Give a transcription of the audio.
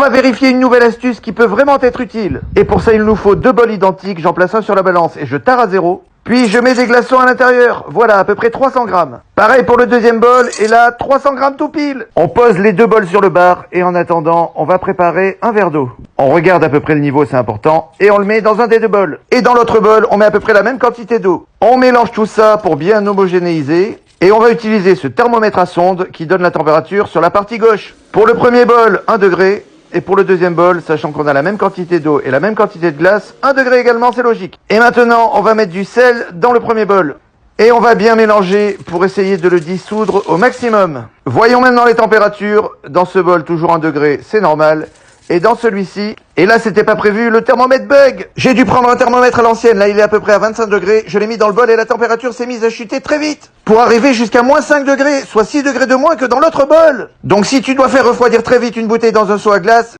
va vérifier une nouvelle astuce qui peut vraiment être utile. Et pour ça, il nous faut 2 bols identiques. J'en place un sur la balance et je tare à 0. Puis je mets des glaçons à l'intérieur. Voilà, à peu près 300 grammes. Pareil pour le deuxième bol. Et là, 300 grammes tout pile. On pose les 2 bols sur le bar. Et en attendant, on va préparer un verre d'eau. On regarde à peu près le niveau, c'est important. Et on le met dans un des 2 bols. Et dans l'autre bol, on met à peu près la même quantité d'eau. On mélange tout ça pour bien homogénéiser. Et on va utiliser ce thermomètre à sonde qui donne la température sur la partie gauche. Pour le premier bol, 1 degré. Et pour le deuxième bol, sachant qu'on a la même quantité d'eau et la même quantité de glace, 1 degré également, c'est logique. Et maintenant, on va mettre du sel dans le premier bol. Et on va bien mélanger pour essayer de le dissoudre au maximum. Voyons maintenant les températures. Dans ce bol, toujours 1 degré, c'est normal. Et dans celui-ci, et là c'était pas prévu, le thermomètre bug. J'ai dû prendre un thermomètre à l'ancienne, là il est à peu près à 25 degrés. Je l'ai mis dans le bol et la température s'est mise à chuter très vite. Pour arriver jusqu'à moins 5 degrés, soit 6 degrés de moins que dans l'autre bol. Donc si tu dois faire refroidir très vite une bouteille dans un seau à glace,